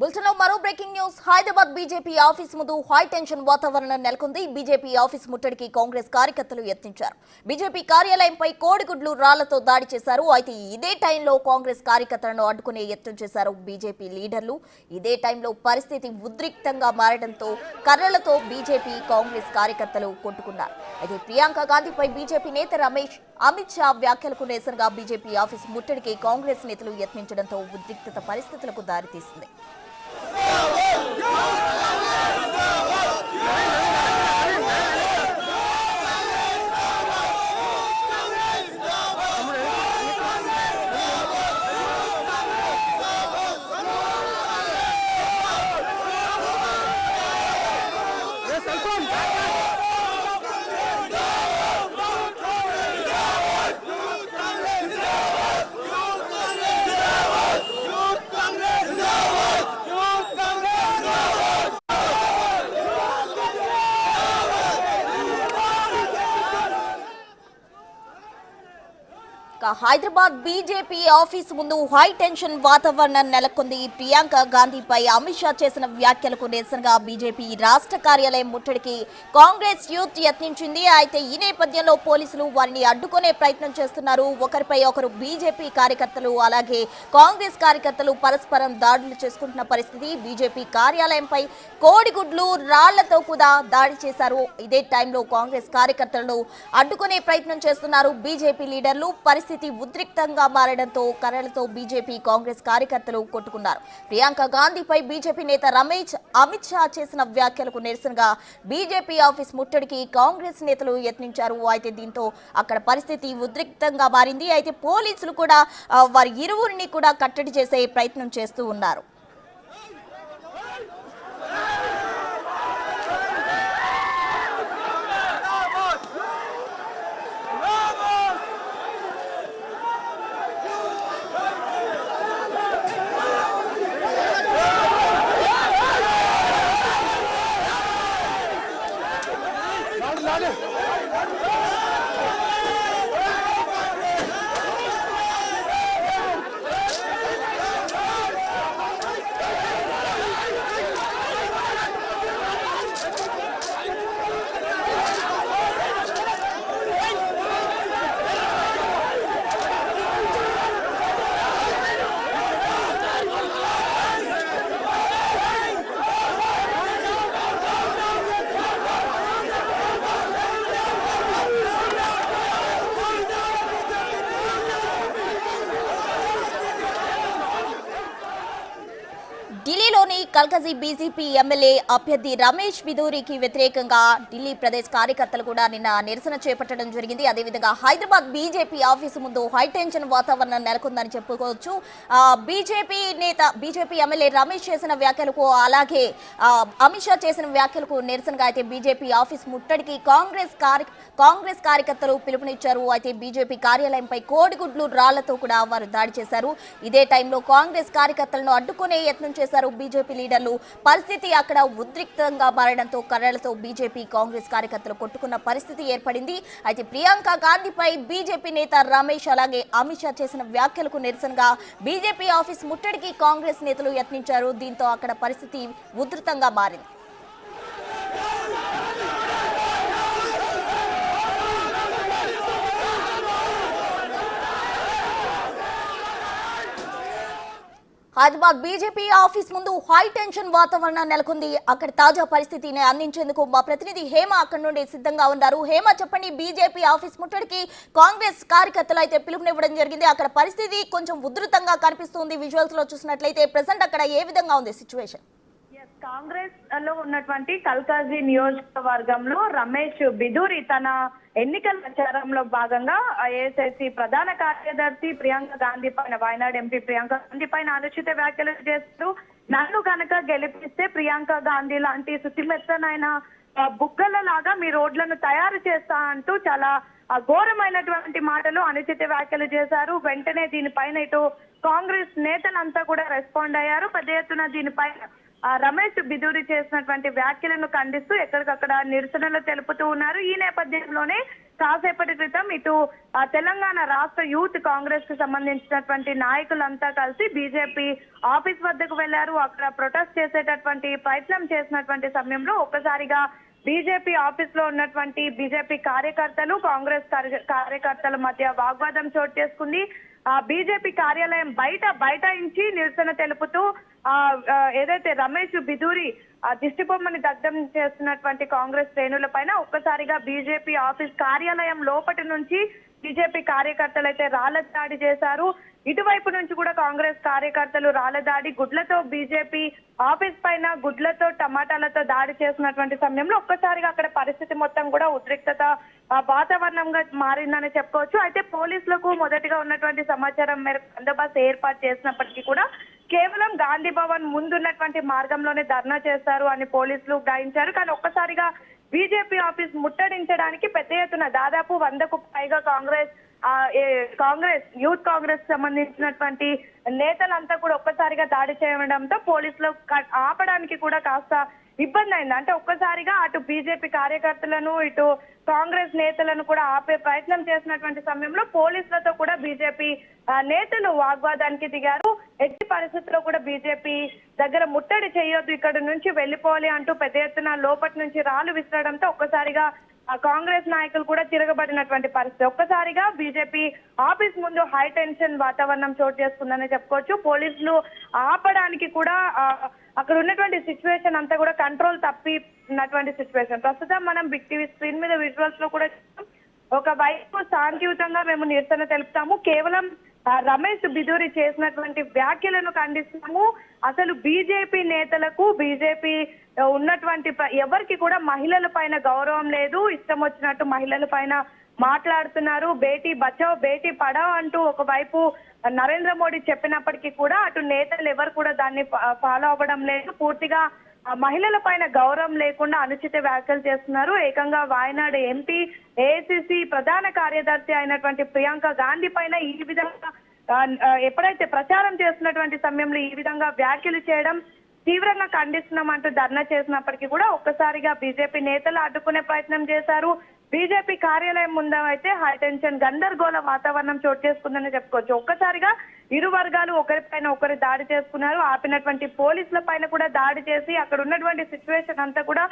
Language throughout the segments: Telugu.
బులెటిన్లో మరో breaking news. Hyderabad BJP office ముందు హై టెన్షన్ వాతావరణం నెలకొంది. బీజేపీ ఆఫీస్ ముట్టడికి కాంగ్రెస్ కార్యకర్తలు యత్నించారు. బీజేపీ కార్యాలయంపై కోడిగుడ్లు రాళ్లతో దాడి చేశారు. అయితే ఇదే టైంలో కాంగ్రెస్ కార్యకర్తలను అడ్డుకునే యత్నం చేశారు బీజేపీ లీడర్లు. ఇదే టైంలో పరిస్థితి ఉద్రిక్తంగా మారడంతో కర్రలతో బీజేపీ కాంగ్రెస్ కార్యకర్తలు కొట్టుకున్నారు. అయితే ప్రియాంక గాంధీపై బీజేపీ నేత రమేష్, అమిత్ షా వ్యాఖ్యలకు నిరసనగా బీజేపీ ఆఫీస్ ముట్టడికి కాంగ్రెస్ నేతలు యత్నించడంతో ఉద్రిక్తత పరిస్థితులకు దారితీసింది. హైదరాబాద్ బీజేపీ ఆఫీస్ ముందు హై టెన్షన్ వాతావరణం నెలకొంది. ప్రియాంక గాంధీపై అమిత్ షా చేసిన వ్యాఖ్యలకు నిరసనగా బీజేపీ రాష్ట్ర కార్యాలయం ముట్టడికి కాంగ్రెస్ యూత్ యత్నించింది. అయితే ఈ నేపథ్యంలో పోలీసులు వారిని అడ్డుకునే ప్రయత్నం చేస్తున్నారు. ఒకరిపై ఒకరు బీజేపీ కార్యకర్తలు అలాగే కాంగ్రెస్ కార్యకర్తలు పరస్పరం దాడులు చేసుకుంటున్న పరిస్థితి. బీజేపీ కార్యాలయంపై కోడిగుడ్లు రాళ్లతో కూడా దాడి చేశారు. ఇదే టైంలో కాంగ్రెస్ కార్యకర్తలను అడ్డుకునే ప్రయత్నం చేస్తున్నారు బీజేపీ లీడర్లు. పరిస్థితి ఉద్రిక్తంగా మారడంతో కర్రలతో బీజేపీ కాంగ్రెస్ కార్యకర్తలు కొట్టుకున్నారు. ప్రియాంక గాంధీపై బీజేపీ నేత రమేష్, అమిత్ షా చేసిన వ్యాఖ్యలకు నిరసనగా బీజేపీ ఆఫీస్ ముట్టడికి కాంగ్రెస్ నేతలు యత్నించారు. అయితే దీంతో అక్కడ పరిస్థితి ఉద్రిక్తంగా మారింది. అయితే పోలీసులు కూడా వారి ఇరువురిని కూడా కట్టడి చేసే ప్రయత్నం చేస్తూ ఉన్నారు. ఢిల్లీలోని కల్కజీ బీజేపీ ఎమ్మెల్యే అభ్యర్థి రమేష్ బిధూరికి వ్యతిరేకంగా ఢిల్లీ ప్రదేశ్ కార్యకర్తలు కూడా నిన్న నిరసన చేపట్టడం జరిగింది. అదేవిధంగా హైదరాబాద్ బీజేపీ ఆఫీసు ముందు హై టెన్షన్ వాతావరణం నెలకొందని చెప్పుకోవచ్చు. బీజేపీ ఎమ్మెల్యే రమేష్ చేసిన వ్యాఖ్యలకు అలాగే అమిత్ షా చేసిన వ్యాఖ్యలకు నిరసనగా అయితే బీజేపీ ఆఫీస్ ముట్టడికి కాంగ్రెస్ కార్యకర్తలు పిలుపునిచ్చారు. అయితే బీజేపీ కార్యాలయంపై కోడిగుడ్లు రాళ్లతో కూడా వారు దాడి చేశారు. ఇదే టైంలో కాంగ్రెస్ కార్యకర్తలను అడ్డుకునే యత్నం చేశారు బీజేపీ లీడర్లు. పరిస్థితి అక్కడ ఉద్రిక్తంగా మారడంతో కర్రలతో బీజేపీ కాంగ్రెస్ కార్యకర్తలు కొట్టుకున్న పరిస్థితి ఏర్పడింది. అయితే ప్రియాంక గాంధీపై బీజేపీ నేత రమేష్ అలాగే అమిత్ షా చేసిన వ్యాఖ్యలకు నిరసనగా బీజేపీ ఆఫీస్ ముట్టడికి కాంగ్రెస్ నేతలు యత్నించారు. దీంతో అక్కడ పరిస్థితి ఉధృతంగా మారింది. హైదరాబాద్ బీజేపీ ఆఫీస్ ముందు హై టెన్షన్ వాతావరణం నెలకొంది. అక్కడ తాజా పరిస్థితిని అందించేందుకు మా ప్రతినిధి హేమ అక్కడి నుండి సిద్ధంగా ఉన్నారు. హేమ, చెప్పండి, బీజేపీ ఆఫీస్ ముట్టడికి కాంగ్రెస్ కార్యకర్తలు అయితే పిలుపునివ్వడం జరిగింది. అక్కడ పరిస్థితి కొంచెం ఉధృతంగా కనిపిస్తుంది. విజువల్స్ లో చూసినట్లయితే ప్రెసెంట్ అక్కడ ఏ విధంగా ఉంది సిచ్యువేషన్? కాంగ్రెస్ లో ఉన్నటువంటి కల్కాజీ నియోజకవర్గంలో రమేష్ బిధూరి తన ఎన్నికల ప్రచారంలో భాగంగా ఏఐసిసి ప్రధాన కార్యదర్శి ప్రియాంక గాంధీ పైన, వాయనాడ్ ఎంపీ ప్రియాంక గాంధీ పైన అనుచిత వ్యాఖ్యలు చేస్తూ నన్ను కనుక గెలిపిస్తే ప్రియాంక గాంధీ లాంటి శుతిమెత్తనైన బుగ్గల లాగా మీ రోడ్లను తయారు చేస్తా అంటూ చాలా ఘోరమైనటువంటి మాటలు, అనుచిత వ్యాఖ్యలు చేశారు. వెంటనే దీనిపైన ఇటు కాంగ్రెస్ నేతలంతా కూడా రెస్పాండ్ అయ్యారు. పెద్ద ఎత్తున దీనిపైన రమేష్ బిదూరి చేసినటువంటి వ్యాఖ్యలను ఖండిస్తూ ఎక్కడికక్కడ నిరసనలు తెలుపుతూ ఉన్నారు. ఈ నేపథ్యంలోనే కాసేపటి క్రితం ఇటు తెలంగాణ రాష్ట్ర యూత్ కాంగ్రెస్ కు సంబంధించినటువంటి నాయకులంతా కలిసి బీజేపీ ఆఫీస్ వద్దకు వెళ్లారు. అక్కడ ప్రొటెస్ట్ చేసేటటువంటి ప్రయత్నం చేసినటువంటి సమయంలో ఒక్కసారిగా బీజేపీ ఆఫీస్ లో ఉన్నటువంటి బీజేపీ కార్యకర్తలు కాంగ్రెస్ కార్యకర్తల మధ్య వాగ్వాదం చోటు చేసుకుంది. బీజేపీ కార్యాలయం బయటాయించి నిరసన తెలుపుతూ ఏదైతే రమేష్ బిదూరి దిష్టిబొమ్మని దగ్ధం చేస్తున్నటువంటి కాంగ్రెస్ శ్రేణుల పైన ఒక్కసారిగా బీజేపీ ఆఫీస్ కార్యాలయం లోపటి నుంచి బీజేపీ కార్యకర్తలు అయితే రాళ్ల దాడి చేశారు. ఇటువైపు నుంచి కూడా కాంగ్రెస్ కార్యకర్తలు రాళ్ల దాడి గుడ్లతో బీజేపీ ఆఫీస్ పైన గుడ్లతో టమాటాలతో దాడి చేసినటువంటి సమయంలో ఒక్కసారిగా అక్కడ పరిస్థితి మొత్తం కూడా ఉద్రిక్తత వాతావరణంగా మారిందని చెప్పుకోవచ్చు. అయితే పోలీసులకు మొదటిగా ఉన్నటువంటి సమాచారం మేరకు బందోబస్తు ఏర్పాటు చేసినప్పటికీ కూడా కేవలం గాంధీ భవన్ ముందున్నటువంటి మార్గంలోనే ధర్నా చేస్తారు అని పోలీసులు గ్రహించారు. కానీ ఒక్కసారిగా బీజేపీ ఆఫీస్ ముట్టడించడానికి పెద్ద ఎత్తున దాదాపు 100కు పైగా కాంగ్రెస్ యూత్ కాంగ్రెస్ సంబంధించినటువంటి నేతలంతా కూడా ఒక్కసారిగా దాడి చేయడంతో పోలీసులు ఆపడానికి కూడా కాస్త ఇబ్బంది అయింది. అంటే ఒక్కసారిగా అటు బీజేపీ కార్యకర్తలను ఇటు కాంగ్రెస్ నేతలను కూడా ఆపే ప్రయత్నం చేసినటువంటి సమయంలో పోలీసులతో కూడా బీజేపీ నేతలు వాగ్వాదానికి దిగారు. ఎట్టి పరిస్థితుల్లో కూడా బీజేపీ దగ్గర ముట్టడి చేయొద్దు, ఇక్కడ నుంచి వెళ్లిపోవాలి అంటూ పెద్ద ఎత్తున లోపటి నుంచి రాళ్లు విసరడంతో ఒక్కసారిగా కాంగ్రెస్ నాయకులు కూడా తిరగబడినటువంటి పరిస్థితి. ఒక్కసారిగా బీజేపీ ఆఫీస్ ముందు హై టెన్షన్ వాతావరణం చోటు చేసుకుందని చెప్పుకోవచ్చు. పోలీసులు ఆపడానికి కూడా అక్కడ ఉన్నటువంటి సిచ్యువేషన్ అంతా కూడా కంట్రోల్ తప్పినటువంటి సిచ్యువేషన్. ప్రస్తుతం మనం బిగ్ టీవీ స్క్రీన్ మీద విజువల్స్ లో కూడా ఒకవైపు శాంతియుతంగా మేము నిరసన తెలుపుతాము, కేవలం రమేష్ బిదూరి చేసినటువంటి వ్యాఖ్యలను ఖండిస్తున్నాము. అసలు బీజేపీ నేతలకు బీజేపీ ఉన్నటువంటి ఎవరికి కూడా మహిళల పైన గౌరవం లేదు, ఇష్టం వచ్చినట్టు మహిళల పైన మాట్లాడుతున్నారు. బేటీ బచావ్ బేటీ పడావ్ అంటూ ఒకవైపు నరేంద్ర మోడీ చెప్పినప్పటికీ కూడా అటు నేతలు ఎవరు కూడా దాన్ని ఫాలో అవ్వడం లేదు. పూర్తిగా మహిళల పైన గౌరవం లేకుండా అనుచిత వ్యాఖ్యలు చేస్తున్నారు. ఏకంగా వాయనాడు ఎంపీ ఏఐసిసి ప్రధాన కార్యదర్శి అయినటువంటి ప్రియాంక గాంధీ పైన ఈ విధంగా ఎప్పుడైతే ప్రచారం చేస్తున్నటువంటి సమయంలో ఈ విధంగా వ్యాఖ్యలు చేయడం తీవ్రంగా ఖండిస్తున్నామంటూ ధర్నా చేసినప్పటికీ కూడా ఒక్కసారిగా బీజేపీ నేతలు అడ్డుకునే ప్రయత్నం చేశారు. బీజేపీ కార్యాలయం ముందు అయితే హైటెన్షన్ గందరగోళ వాతావరణం చోటు చేసుకుందని చెప్పుకోవచ్చు. ఒక్కసారిగా ఇరు వర్గాలు ఒకరిపైన ఒకరు దాడి చేసుకున్నారు. ఆపినటువంటి పోలీసుల పైన కూడా దాడి చేసి అక్కడ ఉన్నటువంటి సిచ్యువేషన్ అంతా కూడా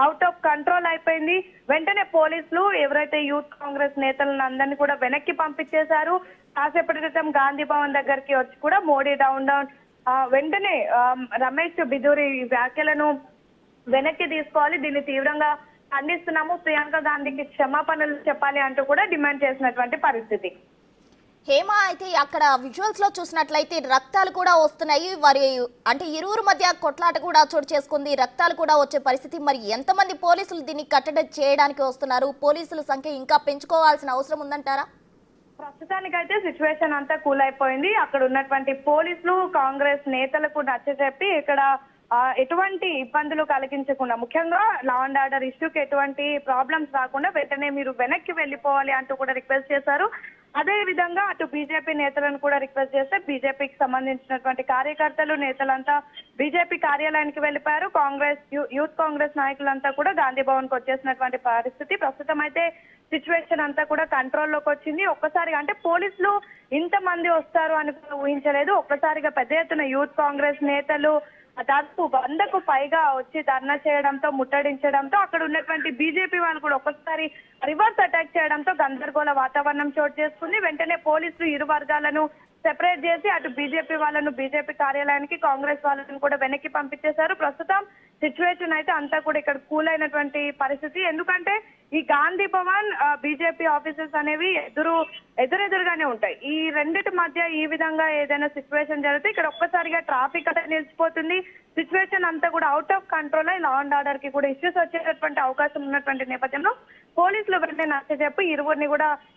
అవుట్ ఆఫ్ కంట్రోల్ అయిపోయింది. వెంటనే పోలీసులు ఎవరైతే యూత్ కాంగ్రెస్ నేతలను అందరినీ కూడా వెనక్కి పంపించేశారు. కాసేపటి క్రితం గాంధీ భవన్ దగ్గరికి వచ్చి కూడా మోడీ డౌన్ వెంటనే రమేష్ బిదూరి వ్యాఖ్యలను వెనక్కి తీసుకోవాలి, దీన్ని తీవ్రంగా ఖండిస్తున్నాము, ప్రియాంక గాంధీకి క్షమాపణలు చెప్పాలి అంటూ కూడా డిమాండ్ చేసినటువంటి పరిస్థితి. హేమ, అయితే అక్కడ విజువల్స్ లో చూసినట్లయితే రక్తాలు కూడా వస్తున్నాయి. వారి అంటే ఇరువురు మధ్య కొట్లాట కూడా చోటు చేసుకుంది, రక్తాలు కూడా వచ్చే పరిస్థితి. మరి ఎంతమంది పోలీసులు దీన్ని కట్టడి చేయడానికి వస్తున్నారు? పోలీసుల సంఖ్య ఇంకా పెంచుకోవాల్సిన అవసరం ఉందంటారా? ప్రస్తుతానికైతే సిచ్యువేషన్ అంతా కూల్ అయిపోయింది. అక్కడ ఉన్నటువంటి పోలీసులు కాంగ్రెస్ నేతలకు నచ్చజెప్పి ఇక్కడ ఎటువంటి ఇబ్బందులు కలిగించకుండా, ముఖ్యంగా లా అండ్ ఆర్డర్ ఇష్యూకి ఎటువంటి ప్రాబ్లమ్స్ రాకుండా వెంటనే మీరు వెనక్కి వెళ్లిపోవాలి అంటూ కూడా రిక్వెస్ట్ చేశారు. అదే విధంగా అటు బీజేపీ నేతలను కూడా రిక్వెస్ట్ చేస్తే బీజేపీకి సంబంధించినటువంటి కార్యకర్తలు నేతలంతా బీజేపీ కార్యాలయానికి వెళ్లిపోయారు. కాంగ్రెస్ యూత్ కాంగ్రెస్ నాయకులంతా కూడా గాంధీ భవన్ కు వచ్చేసినటువంటి పరిస్థితి. ప్రస్తుతం అయితే సిచ్యువేషన్ అంతా కూడా కంట్రోల్లోకి వచ్చింది. ఒక్కసారిగా అంటే పోలీసులు ఇంతమంది వస్తారు అని ఊహించలేదు. ఒక్కసారిగా పెద్ద ఎత్తున యూత్ కాంగ్రెస్ నేతలు దాదాపు 100కు పైగా వచ్చి ధర్నా చేయడంతో ముట్టడించడంతో అక్కడ ఉన్నటువంటి బీజేపీ వాళ్ళు కూడా ఒక్కసారి రివర్స్ అటాక్ చేయడంతో గందరగోళ వాతావరణం చోటు చేసుకుంది. వెంటనే పోలీసులు ఇరు వర్గాలను సెపరేట్ చేసి అటు బీజేపీ వాళ్ళను బీజేపీ కార్యాలయానికి, కాంగ్రెస్ వాళ్ళను కూడా వెనక్కి పంపించేశారు. ప్రస్తుతం సిచ్యువేషన్ అయితే అంతా కూడా ఇక్కడ కూల్ అయినటువంటి పరిస్థితి. ఎందుకంటే ఈ గాంధీ భవన్ బీజేపీ ఆఫీసెస్ అనేవి ఎదురెదురుగానే ఉంటాయి. ఈ రెండిటి మధ్య ఈ విధంగా ఏదైనా సిచ్యువేషన్ జరిగితే ఇక్కడ ఒక్కసారిగా ట్రాఫిక్ అయితే నిలిచిపోతుంది. సిచ్యువేషన్ అంతా కూడా అవుట్ ఆఫ్ కంట్రోల్ అయి లా అండ్ ఆర్డర్ కి కూడా ఇష్యూస్ వచ్చేటటువంటి అవకాశం ఉన్నటువంటి నేపథ్యంలో పోలీసులు వెంటనే నచ్చజెప్పి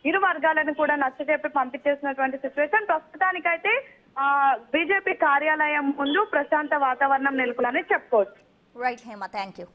ఇరు వర్గాలను కూడా నచ్చజెప్పి పంపించేసినటువంటి సిచ్యువేషన్. ప్రస్తుతానికైతే బీజేపీ కార్యాలయం ముందు ప్రశాంత వాతావరణం నెలకొందని చెప్పుకోవచ్చు. Right Hema, thank you.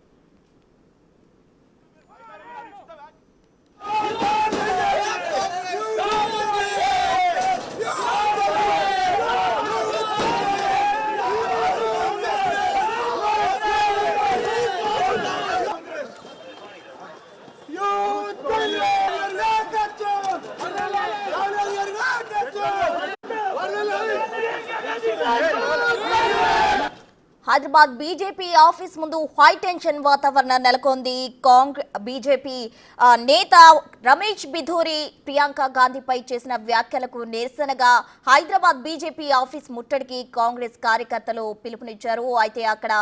Hyderabad BJP office ముందు హై టెన్షన్ వాతావరణం నెలకొంది. బీజేపీ నేత రమేష్ బిధూరి ప్రియాంక గాంధీపై చేసిన వ్యాఖ్యలకు నిరసనగా హైదరాబాద్ బీజేపీ ఆఫీస్ ముట్టడికి కాంగ్రెస్ కార్యకర్తలు పిలుపునిచ్చారు. అయితే అక్కడ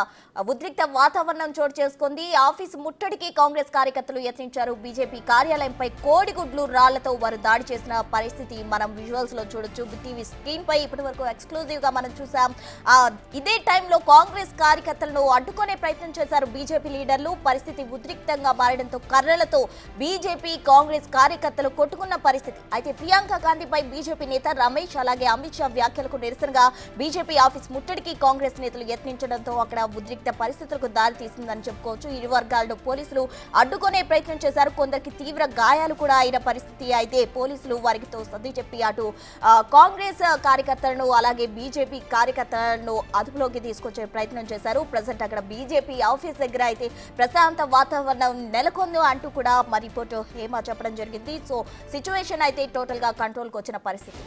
ఉద్రిక్త వాతావరణం చోటు చేసుకుంది. ఆఫీస్ ముట్టడికి కాంగ్రెస్ కార్యకర్తలు యత్నించారు. బీజేపీ కార్యాలయంపై కోడిగుడ్లు రాళ్లతో వారు దాడి చేసిన పరిస్థితి మనం విజువల్స్ లో చూడొచ్చు. టీవీ స్క్రీన్ పై ఇప్పటి వరకు ఎక్స్క్లూజివ్ గా మనం చూసాం. ఇదే టైంలో కాంగ్రెస్ కార్యకర్తలను అడ్డుకునే ప్రయత్నం చేశారు బీజేపీ లీడర్లు. పరిస్థితి ఉద్రిక్తంగా మారడంతో కర్రలతో బీజేపీ కాంగ్రెస్ కార్యకర్తలు కొట్టుకున్న పరిస్థితి. అయితే ప్రియాంక గాంధీపై బీజేపీ నేత రమేష్ అలాగే అమిత్ షా వ్యాఖ్యలకు నిరసనగా బీజేపీ ఆఫీస్ ముట్టడికి కాంగ్రెస్ నేతలు యత్నించడంతో అక్కడ ఉద్రిక్త పరిస్థితులకు దారి తీసిందని చెప్పుకోవచ్చు. ఇరు వర్గాలను పోలీసులు అడ్డుకునే ప్రయత్నం చేశారు. కొందరికి తీవ్ర గాయాలు కూడా అయిన పరిస్థితి. అయితే పోలీసులు వారితో సర్ది చెప్పి అటు కాంగ్రెస్ కార్యకర్తలను అలాగే బీజేపీ కార్యకర్తలను అదుపులోకి తీసుకొచ్చే ప్రయత్నం చేశారు. ప్రజెంట్ అక్కడ బీజేపీ ఆఫీస్ దగ్గర అయితే ప్రశాంత వాతావరణం నెలకొంది అంటూ కూడా మరి రిపోర్టు హేమ చెప్పడం జరిగింది. సో సిచ్యువేషన్ అయితే టోటల్ గా కంట్రోల్ కు వచ్చిన పరిస్థితి.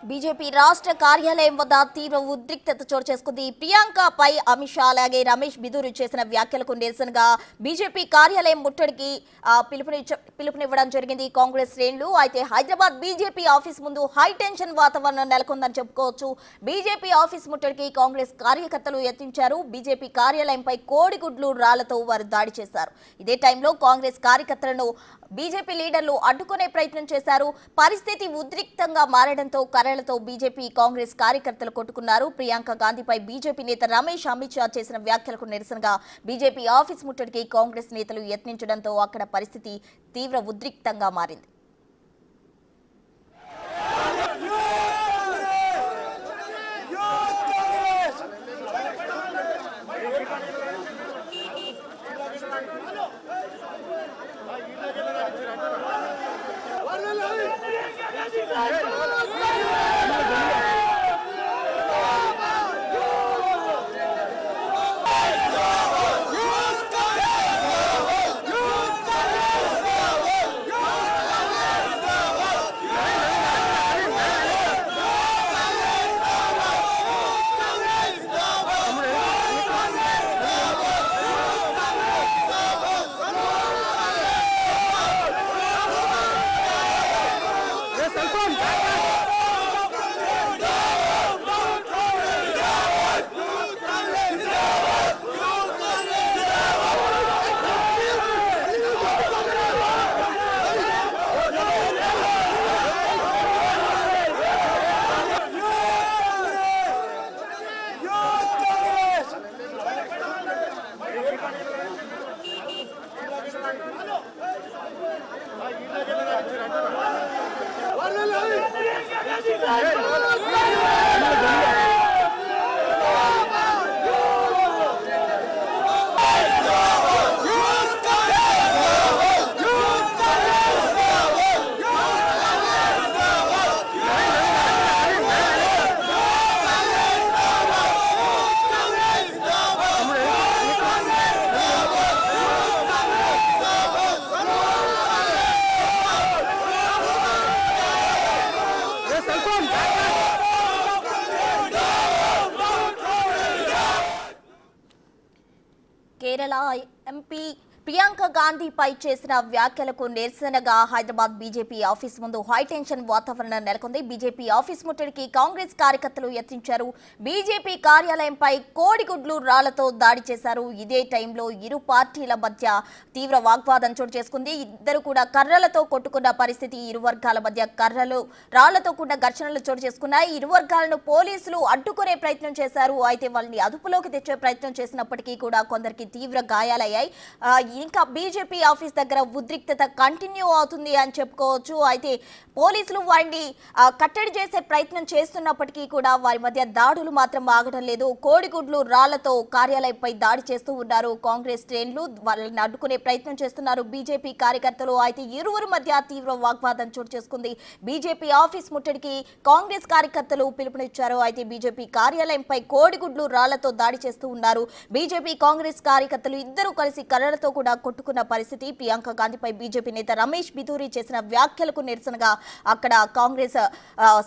బీజేపీ రాష్ట్ర కార్యాలయం వద్ద తీవ్ర ఉద్రిక్తత చోటు చేసుకుంది. ప్రియాంకపై అమిత్ షా అలాగే రమేష్ బిధూరి చేసిన వ్యాఖ్యలకు నిరసనగా బీజేపీ కార్యాలయం ముట్టడికి పిలుపునివ్వడం జరిగింది కాంగ్రెస్ శ్రేణులు. అయితే హైదరాబాద్ బీజేపీ ఆఫీస్ ముందు హై టెన్షన్ వాతావరణం నెలకొందని చెప్పుకోవచ్చు. బీజేపీ ఆఫీస్ ముట్టడికి కాంగ్రెస్ కార్యకర్తలు యత్నించారు. బీజేపీ కార్యాలయంపై కోడిగుడ్లు రాళ్లతో వారు దాడి చేశారు. ఇదే టైంలో కాంగ్రెస్ కార్యకర్తలను బీజేపీ లీడర్లు అడ్డుకునే ప్రయత్నం చేశారు. పరిస్థితి ఉద్రిక్తంగా మారడంతో కర్రలతో బీజేపీ కాంగ్రెస్ కార్యకర్తలు కొట్టుకున్నారు. ప్రియాంక గాంధీపై బీజేపీ నేత రమేష్ అమిత్ షా చేసిన వ్యాఖ్యలకు నిరసనగా బీజేపీ ఆఫీస్ ముట్టడికి కాంగ్రెస్ నేతలు యత్నించడంతో అక్కడ పరిస్థితి తీవ్ర ఉద్రిక్తంగా మారింది. కేరళ ఎంపీ ప్రియాంక గాంధీపై చేసిన వ్యాఖ్యలకు నిరసనగా హైదరాబాద్ బీజేపీ ఆఫీస్ ముందు హైటెన్షన్ వాతావరణం నెలకొంది. బీజేపీ ఆఫీస్ ముట్టడికి కాంగ్రెస్ కార్యకర్తలు యత్నించారు. బీజేపీ కార్యాలయంపై కోడిగుడ్లు రాళ్లతో దాడి చేశారు. ఇదే టైంలో ఇరు పార్టీల మధ్య తీవ్ర వాగ్వాదం చోటు చేసుకుంది. ఇద్దరు కూడా కర్రలతో కొట్టుకున్న పరిస్థితి. ఇరు వర్గాల మధ్య రాళ్లతో కూడిన ఘర్షణలు చోటు చేసుకున్నాయి. ఇరు వర్గాలను పోలీసులు అడ్డుకునే ప్రయత్నం చేశారు. అయితే వాళ్ళని అదుపులోకి తెచ్చే ప్రయత్నం చేసినప్పటికీ కూడా కొందరికి తీవ్ర గాయాలయ్యాయి. ఇంకా బీజేపీ ఆఫీస్ దగ్గర ఉద్రిక్తత కంటిన్యూ అవుతుంది అని చెప్పుకోవచ్చు. అయితే పోలీసులు వారిని కట్టడి చేసే ప్రయత్నం చేస్తున్నప్పటికీ కూడా వారి మధ్య దాడులు మాత్రం ఆగడం లేదు. కోడిగుడ్లు రాళ్లతో కార్యాలయంపై దాడి చేస్తూ ఉన్నారు. కాంగ్రెస్ శ్రేణులు వాళ్ళని అడ్డుకునే ప్రయత్నం చేస్తున్నారు బీజేపీ కార్యకర్తలు. అయితే ఇరువురు మధ్య తీవ్ర వాగ్వాదం చోటు చేసుకుంది. బీజేపీ ఆఫీస్ ముట్టడికి కాంగ్రెస్ కార్యకర్తలు పిలుపునిచ్చారు. అయితే బీజేపీ కార్యాలయంపై కోడిగుడ్లు రాళ్లతో దాడి చేస్తూ ఉన్నారు. బీజేపీ కాంగ్రెస్ కార్యకర్తలు ఇద్దరు కలిసి కర్రలతో కూడా కొట్టుకున్న పరిస్థితి. ప్రియాంక గాంధీపై బీజేపీ నేత రమేష్ బిధూరి చేసిన వ్యాఖ్యలకు నిరసనగా అక్కడ కాంగ్రెస్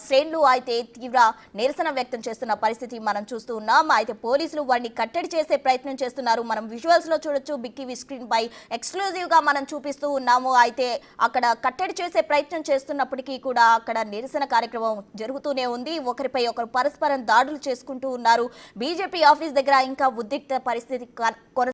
శ్రేణులు అయితే తీవ్ర నిరసన వ్యక్తం చేస్తున్న పరిస్థితి మనం చూస్తూ ఉన్నాం. అయితే పోలీసులు వారిని కట్టడి చేసే ప్రయత్నం చేస్తున్నారు. మనం విజువల్స్ లో చూడొచ్చు. బిగ్ టీవీ స్క్రీన్ పై ఎక్స్క్లూజివ్ గా మనం చూపిస్తూ ఉన్నాము. అయితే అక్కడ కట్టడి చేసే ప్రయత్నం చేస్తున్నప్పటికీ కూడా అక్కడ నిరసన కార్యక్రమం జరుగుతూనే ఉంది. ఒకరిపై ఒకరు పరస్పరం దాడులు చేసుకుంటూ ఉన్నారు. బీజేపీ ఆఫీస్ దగ్గర ఇంకా ఉద్రిక్త పరిస్థితి